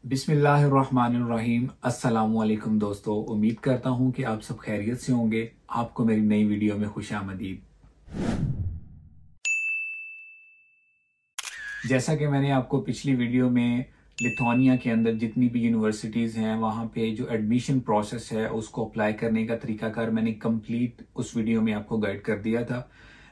बिस्मिल्लाहिर्रहमानिर्रहीम। अस्सलामुअलैकुम दोस्तों, उम्मीद करता हूँ कि आप सब खैरियत से होंगे। आपको मेरी नई वीडियो में खुशामदीद। जैसा कि मैंने आपको पिछली वीडियो में लिथुआनिया के अंदर जितनी भी यूनिवर्सिटीज़ हैं वहाँ पे जो एडमिशन प्रोसेस है उसको अप्लाई करने का तरीकाकार मैंने कंप्लीट उस वीडियो में आपको गाइड कर दिया था।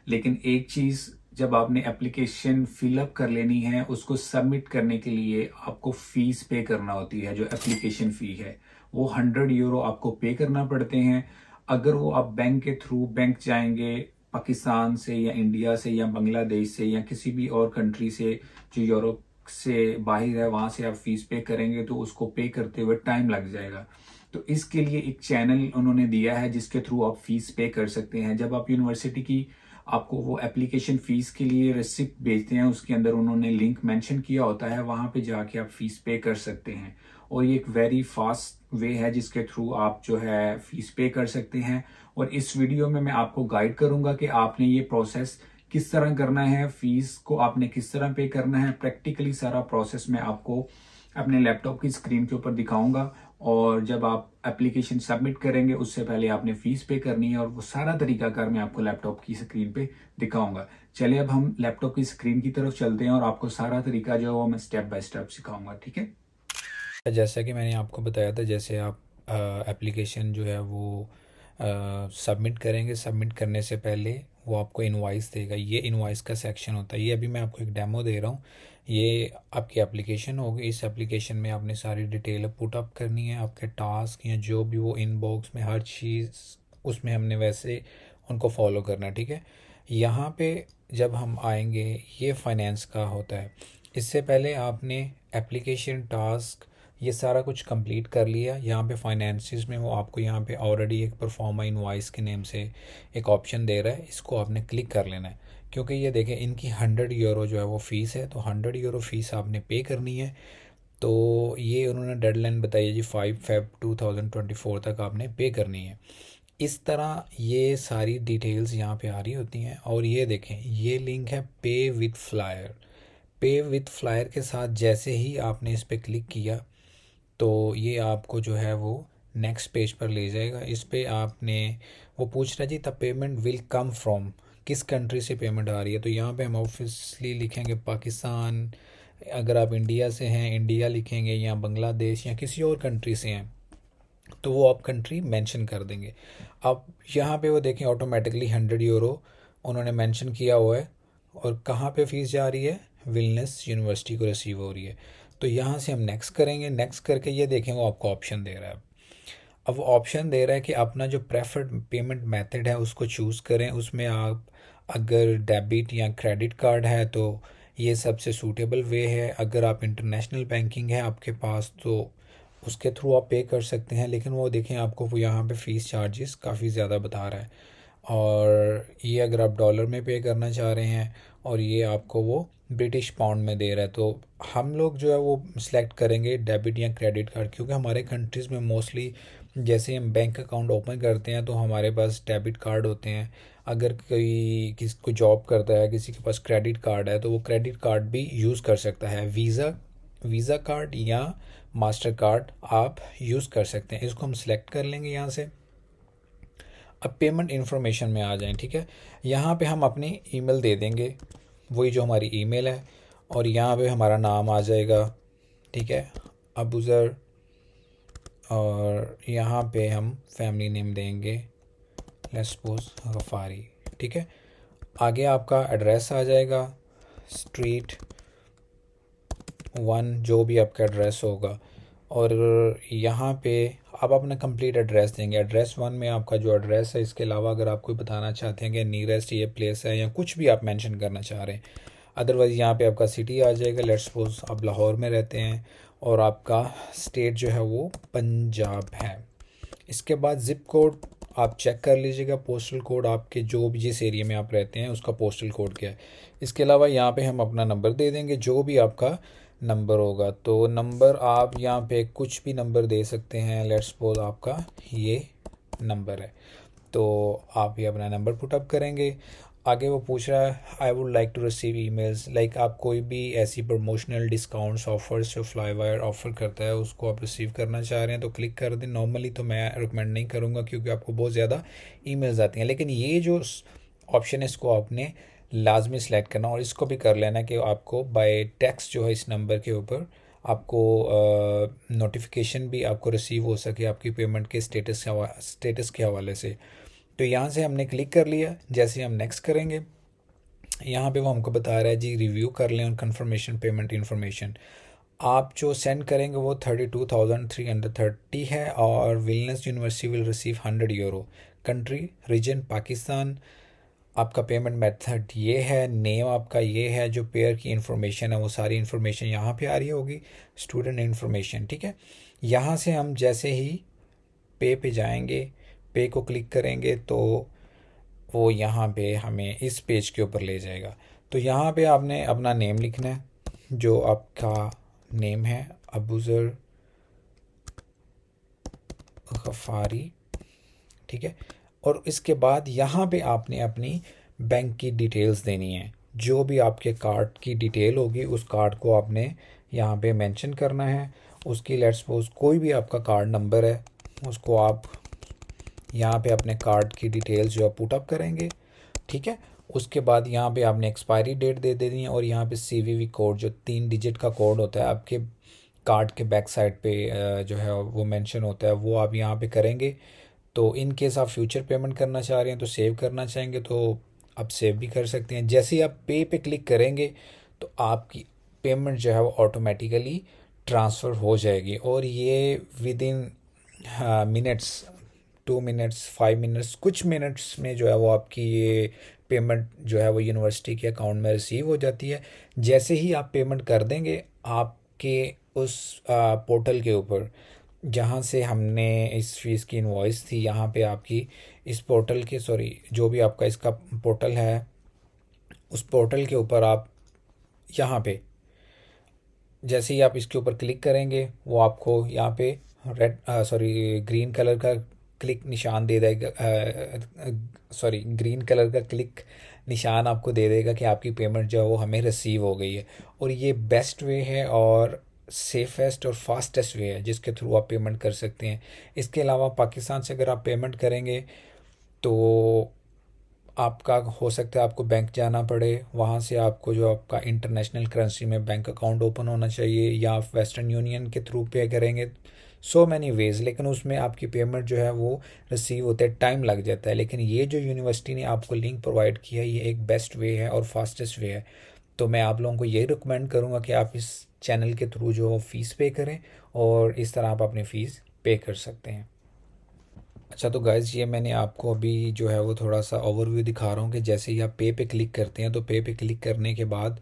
लेकिन एक चीज़, जब आपने एप्लीकेशन फिलअप कर लेनी है उसको सबमिट करने के लिए आपको फीस पे करना होती है। जो एप्लीकेशन फ़ी है वो 100 यूरो आपको पे करना पड़ते हैं। अगर वो आप बैंक के थ्रू बैंक जाएंगे पाकिस्तान से या इंडिया से या बांग्लादेश से या किसी भी और कंट्री से जो यूरोप से बाहर है, वहां से आप फीस पे करेंगे तो उसको पे करते हुए टाइम लग जाएगा। तो इसके लिए एक चैनल उन्होंने दिया है जिसके थ्रू आप फीस पे कर सकते हैं। जब आप यूनिवर्सिटी की आपको वो एप्लीकेशन फीस के लिए रिसिप्ट भेजते हैं, उसके अंदर उन्होंने लिंक मेंशन किया होता है, वहां पे जाके आप फीस पे कर सकते हैं। और ये एक वेरी फास्ट वे है जिसके थ्रू आप जो है फीस पे कर सकते हैं। और इस वीडियो में मैं आपको गाइड करूंगा कि आपने ये प्रोसेस किस तरह करना है, फीस को आपने किस तरह पे करना है। प्रैक्टिकली सारा प्रोसेस मैं आपको अपने लैपटॉप की स्क्रीन के ऊपर दिखाऊंगा। और जब आप एप्लीकेशन सबमिट करेंगे उससे पहले आपने फीस पे करनी है और वो सारा तरीकाकार मैं आपको लैपटॉप की स्क्रीन पे दिखाऊंगा। चलिए अब हम लैपटॉप की स्क्रीन की तरफ चलते हैं और आपको सारा तरीका जो है वो मैं स्टेप बाय स्टेप सिखाऊंगा। ठीक है। जैसा कि मैंने आपको बताया था, जैसे आप एप्लीकेशन जो है वो सबमिट करेंगे। सबमिट करने से पहले वो आपको इनवॉइस देगा। ये इनवॉइस का सेक्शन होता है। ये अभी मैं आपको एक डेमो दे रहा हूँ। ये आपकी एप्लीकेशन होगी। इस एप्लीकेशन में आपने सारी डिटेल पुट अप करनी है। आपके टास्क या जो भी वो इनबॉक्स में हर चीज़ उसमें हमने वैसे उनको फॉलो करना है। ठीक है। यहाँ पे जब हम आएंगे, ये फाइनेंस का होता है। इससे पहले आपने एप्लीकेशन टास्क ये सारा कुछ कंप्लीट कर लिया। यहाँ पे फाइनेंसिस में वो आपको यहाँ पे ऑलरेडी एक परफॉर्मा इनवॉइस के नेम से एक ऑप्शन दे रहा है। इसको आपने क्लिक कर लेना है, क्योंकि ये देखें इनकी 100 यूरो जो है वो फ़ीस है। तो 100 यूरो फ़ीस आपने पे करनी है। तो ये उन्होंने डेडलाइन बताई है जी 5 फ़रवरी 2024 तक आपने पे करनी है। इस तरह ये सारी डिटेल्स यहाँ पे आ रही होती हैं। और ये देखें, ये लिंक है पे विथ फ्लायर। पे विथ फ्लायर के साथ जैसे ही आपने इस पर क्लिक किया तो ये आपको जो है वो नेक्स्ट पेज पर ले जाएगा। इस पे आपने वो पूछ रहा है जी the payment will come from, किस कंट्री से पेमेंट आ रही है। तो यहाँ पे हम ऑब्वियसली लिखेंगे पाकिस्तान। अगर आप इंडिया से हैं इंडिया लिखेंगे, या बांग्लादेश या किसी और कंट्री से हैं तो वो आप कंट्री मेंशन कर देंगे। अब यहाँ पे वो देखें ऑटोमेटिकली 100 यूरो उन्होंने मेंशन किया हुआ है। और कहाँ पे फीस जा रही है, विलनेस यूनिवर्सिटी को रिसीव हो रही है। तो यहाँ से हम नेक्स्ट करेंगे। नेक्स्ट करके ये देखें वो आपको ऑप्शन दे रहा है। अब वो ऑप्शन दे रहा है कि अपना जो प्रेफर्ड पेमेंट मेथड है उसको चूज़ करें। उसमें आप अगर डेबिट या क्रेडिट कार्ड है तो ये सबसे सूटेबल वे है। अगर आप इंटरनेशनल बैंकिंग है आपके पास तो उसके थ्रू आप पे कर सकते हैं। लेकिन वो देखें आपको वो यहाँ पे फ़ीस चार्जेस काफ़ी ज़्यादा बता रहा है। और ये अगर आप डॉलर में पे करना चाह रहे हैं और ये आपको वो ब्रिटिश पाउंड में दे रहा है। तो हम लोग जो है वो सिलेक्ट करेंगे डेबिट या क्रेडिट कार्ड, क्योंकि हमारे कंट्रीज़ में मोस्टली जैसे हम बैंक अकाउंट ओपन करते हैं तो हमारे पास डेबिट कार्ड होते हैं। अगर कोई किसी को जॉब करता है, किसी के पास क्रेडिट कार्ड है तो वो क्रेडिट कार्ड भी यूज़ कर सकता है। वीज़ा कार्ड या मास्टर कार्ड आप यूज़ कर सकते हैं। इसको हम सिलेक्ट कर लेंगे यहाँ से। अब पेमेंट इन्फॉर्मेशन में आ जाएं। ठीक है। यहाँ पे हम अपनी ईमेल दे देंगे, वही जो हमारी ईमेल है। और यहाँ पे हमारा नाम आ जाएगा। ठीक है, अबूज़र। और यहाँ पे हम फैमिली नेम देंगे, लेट्स सपोज गफ़ारी। ठीक है। आगे आपका एड्रेस आ जाएगा, स्ट्रीट 1 जो भी आपका एड्रेस होगा। और यहाँ पे आप अपना कंप्लीट एड्रेस देंगे। एड्रेस 1 में आपका जो एड्रेस है, इसके अलावा अगर आप कोई बताना चाहते हैं कि नियरेस्ट ये प्लेस है या कुछ भी आप मेंशन करना चाह रहे हैं। अदरवाइज़ यहाँ पे आपका सिटी आ जाएगा। लेट्स सपोज आप लाहौर में रहते हैं और आपका स्टेट जो है वो पंजाब है। इसके बाद ज़िप कोड आप चेक कर लीजिएगा। पोस्टल कोड आपके जो भी जिस एरिया में आप रहते हैं उसका पोस्टल कोड क्या है। इसके अलावा यहाँ पे हम अपना नंबर दे देंगे, जो भी आपका नंबर होगा। तो नंबर आप यहाँ पे कुछ भी नंबर दे सकते हैं। लेट्स सपोज आपका ये नंबर है तो आप ये अपना नंबर पुटअप करेंगे। आगे वो पूछ रहा है I would like to receive emails, like आप कोई भी ऐसी प्रमोशनल डिस्काउंट्स ऑफर्स जो फ्लाईवायर ऑफर करता है उसको आप रिसीव करना चाह रहे हैं तो क्लिक कर दें। नॉर्मली तो मैं रिकमेंड नहीं करूँगा क्योंकि आपको बहुत ज़्यादा ईमेल्स आती हैं, लेकिन ये जो ऑप्शन है इसको आपने लाजमी सेलेक्ट करना और इसको भी कर लेना कि आपको बाय टेक्स्ट जो है इस नंबर के ऊपर आपको नोटिफिकेशन भी आपको रिसीव हो सके आपकी पेमेंट के स्टेटस के हवाले से। तो यहाँ से हमने क्लिक कर लिया। जैसे हम नेक्स्ट करेंगे यहाँ पे वो हमको बता रहा है जी रिव्यू कर लें और कंफर्मेशन पेमेंट इन्फॉर्मेशन। आप जो सेंड करेंगे वो 32,330 है और wellness university will receive 100 euro. Country reason Pakistan, आपका पेमेंट मेथड ये है, नेम आपका ये है, जो पेयर की इन्फॉर्मेशन है वो सारी इन्फॉर्मेशन यहाँ पे आ रही होगी, स्टूडेंट इन्फॉर्मेशन, ठीक है। यहाँ से हम जैसे ही पे जाएंगे, पे को क्लिक करेंगे तो वो यहाँ पे हमें इस पेज के ऊपर ले जाएगा। तो यहाँ पे आपने अपना नेम लिखना है, जो आपका नेम है अबूज़र गफ़ारी, ठीक है। और इसके बाद यहाँ पे आपने अपनी बैंक की डिटेल्स देनी है, जो भी आपके कार्ड की डिटेल होगी उस कार्ड को आपने यहाँ पे मेंशन करना है। उसकी लेट्स सपोज कोई भी आपका कार्ड नंबर है उसको आप यहाँ पे अपने कार्ड की डिटेल्स जो है पुट अप करेंगे, ठीक है। उसके बाद यहाँ पे आपने एक्सपायरी डेट दे देनी है और यहाँ पे CVV कोड जो 3 डिजिट का कोड होता है आपके कार्ड के बैक साइड पे जो है वो मेंशन होता है, वो आप यहाँ पे करेंगे। तो इन केस आप फ्यूचर पेमेंट करना चाह रहे हैं तो सेव करना चाहेंगे तो आप सेव भी कर सकते हैं। जैसे ही आप पे क्लिक करेंगे तो आपकी पेमेंट जो है वो ऑटोमेटिकली ट्रांसफ़र हो जाएगी और ये with in minutes, 2 minutes 5 minutes कुछ मिनट्स में जो है वो आपकी ये पेमेंट जो है वो यूनिवर्सिटी के अकाउंट में रिसीव हो जाती है। जैसे ही आप पेमेंट कर देंगे आपके उस पोर्टल के ऊपर जहाँ से हमने इस फीस की इनवॉइस थी, यहाँ पे आपकी इस पोर्टल के जो भी आपका इसका पोर्टल है उस पोर्टल के ऊपर आप यहाँ पे जैसे ही आप इसके ऊपर क्लिक करेंगे वो आपको यहाँ पे ग्रीन कलर का क्लिक निशान दे देगा, ग्रीन कलर का क्लिक निशान आपको दे देगा कि आपकी पेमेंट जो है वो हमें रिसीव हो गई है। और ये बेस्ट वे है और सेफेस्ट और फास्टेस्ट वे है जिसके थ्रू आप पेमेंट कर सकते हैं। इसके अलावा पाकिस्तान से अगर आप पेमेंट करेंगे तो आपका हो सकता है आपको बैंक जाना पड़े, वहाँ से आपको जो आपका इंटरनेशनल करेंसी में बैंक अकाउंट ओपन होना चाहिए, या आप वेस्टर्न यूनियन के थ्रू पे करेंगे, सो मैनी वेज़, लेकिन उसमें आपकी पेमेंट जो है वो रिसीव होते टाइम लग जाता है। लेकिन ये जो यूनिवर्सिटी ने आपको लिंक प्रोवाइड किया है ये एक बेस्ट वे है और फास्टेस्ट वे है। तो मैं आप लोगों को यही रिकमेंड करूँगा कि आप इस चैनल के थ्रू जो फ़ीस पे करें और इस तरह आप अपनी फ़ीस पे कर सकते हैं। अच्छा, तो गाइज़ ये मैंने आपको अभी जो है वो थोड़ा सा ओवरव्यू दिखा रहा हूँ कि जैसे ही आप पे क्लिक करते हैं तो पे क्लिक करने के बाद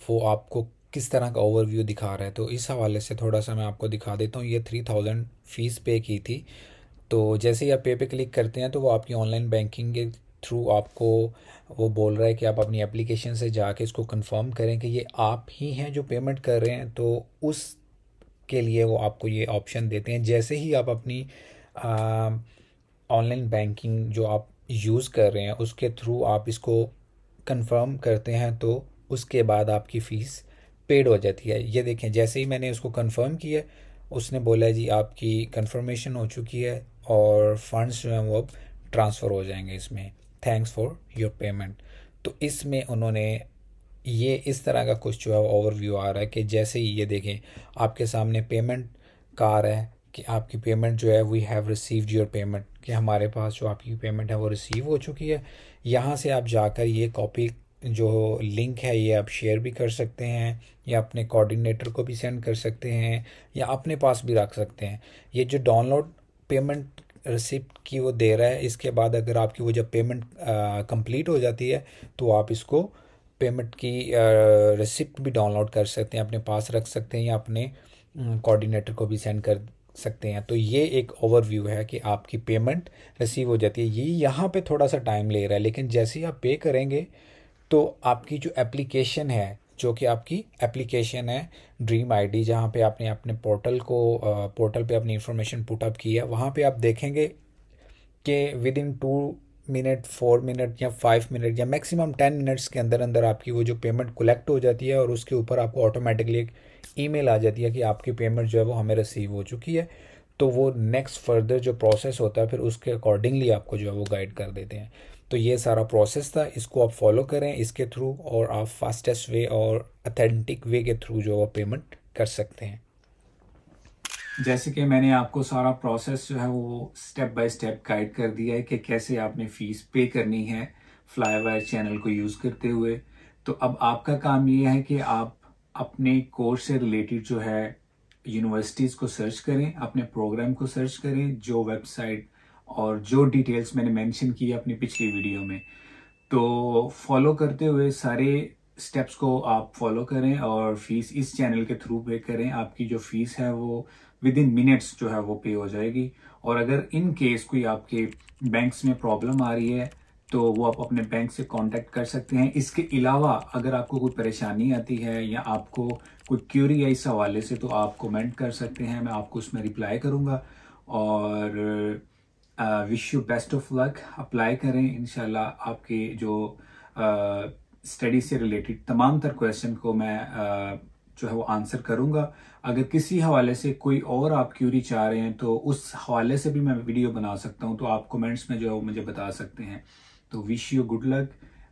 वो आपको किस तरह का ओवरव्यू दिखा रहा है। तो इस हवाले से थोड़ा सा मैं आपको दिखा देता हूँ। ये 3000 फ़ीस पे की थी। तो जैसे ही आप पे क्लिक करते हैं तो वो आपकी ऑनलाइन बैंकिंग के थ्रू आपको वो बोल रहा है कि आप अपनी एप्लीकेशन से जाके इसको कंफर्म करें कि ये आप ही हैं जो पेमेंट कर रहे हैं। तो उस के लिए वो आपको ये ऑप्शन देते हैं। जैसे ही आप अपनी ऑनलाइन बैंकिंग जो आप यूज़ कर रहे हैं उसके थ्रू आप इसको कंफर्म करते हैं तो उसके बाद आपकी फ़ीस पेड हो जाती है। ये देखें, जैसे ही मैंने उसको कंफर्म किया उसने बोला जी आपकी कंफर्मेशन हो चुकी है और फंड्स जो हैं वो अब ट्रांसफ़र हो जाएंगे इसमें, थैंक्स फॉर योर पेमेंट। तो इसमें उन्होंने ये इस तरह का कुछ जो है ओवरव्यू आ रहा है कि जैसे ही ये देखें आपके सामने पेमेंट का आ रहा है कि आपकी पेमेंट जो है we have received your payment, कि हमारे पास जो आपकी पेमेंट है वो रिसीव हो चुकी है। यहाँ से आप जाकर ये कॉपी जो लिंक है ये आप शेयर भी कर सकते हैं या अपने कोऑर्डिनेटर को भी सेंड कर सकते हैं या अपने पास भी रख सकते हैं। ये जो डाउनलोड पेमेंट रिसिप्ट की वो दे रहा है, इसके बाद अगर आपकी वो जब पेमेंट कंप्लीट हो जाती है तो आप इसको पेमेंट की रिसिप्ट भी डाउनलोड कर सकते हैं, अपने पास रख सकते हैं या अपने कोऑर्डिनेटर को भी सेंड कर सकते हैं। तो ये एक ओवरव्यू है कि आपकी पेमेंट रिसीव हो जाती है। ये यहाँ पे थोड़ा सा टाइम ले रहा है, लेकिन जैसे ही आप पे करेंगे तो आपकी जो एप्लीकेशन है, जो कि आपकी एप्लीकेशन है ड्रीम आईडी, जहाँ पे आपने अपने पोर्टल पे अपनी इंफॉर्मेशन पुट अप की है, वहाँ पे आप देखेंगे कि विद इन 2 मिनट, 4 मिनट या 5 मिनट या मैक्सिमम 10 मिनट्स के अंदर अंदर आपकी वो जो पेमेंट कलेक्ट हो जाती है और उसके ऊपर आपको ऑटोमेटिकली एक ईमेल आ जाती है कि आपकी पेमेंट जो है वो हमें रिसीव हो चुकी है। तो वो नेक्स्ट फर्दर जो प्रोसेस होता है फिर उसके अकॉर्डिंगली आपको जो है वो गाइड कर देते हैं। तो ये सारा प्रोसेस था, इसको आप फॉलो करें इसके थ्रू, और आप फास्टेस्ट वे और अथेंटिक वे के थ्रू जो है पेमेंट कर सकते हैं। जैसे कि मैंने आपको सारा प्रोसेस जो है वो स्टेप बाय स्टेप गाइड कर दिया है कि कैसे आपने फीस पे करनी है फ्लाईवायर चैनल को यूज़ करते हुए। तो अब आपका काम ये है कि आप अपने कोर्स से रिलेटेड जो है यूनिवर्सिटीज़ को सर्च करें, अपने प्रोग्राम को सर्च करें, जो वेबसाइट और जो डिटेल्स मैंने मेंशन की अपनी पिछली वीडियो में, तो फॉलो करते हुए सारे स्टेप्स को आप फॉलो करें और फीस इस चैनल के थ्रू पे करें। आपकी जो फीस है वो विद इन मिनट्स जो है वो पे हो जाएगी। और अगर इन केस कोई आपके बैंक्स में प्रॉब्लम आ रही है तो वो आप अपने बैंक से कांटेक्ट कर सकते हैं। इसके अलावा अगर आपको कोई परेशानी आती है या आपको कोई क्यूरी है इस हवाले से तो आप कमेंट कर सकते हैं, मैं आपको उसमें रिप्लाई करूंगा। और wish you best of luck, apply करें, इंशाल्लाह आपके जो स्टडी से रिलेटेड तमाम तर क्वेश्चन को मैं जो है वो आंसर करूंगा। अगर किसी हवाले से कोई और आप क्यूरी चाह रहे हैं तो उस हवाले से भी मैं वीडियो बना सकता हूं, तो आप कमेंट्स में जो है वो मुझे बता सकते हैं। तो wish you good luck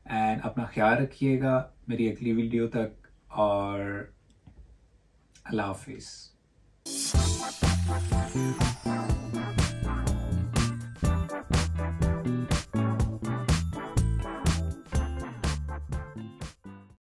and अपना ख्याल रखिएगा मेरी अगली वीडियो तक, और अल्लाह हाफिज।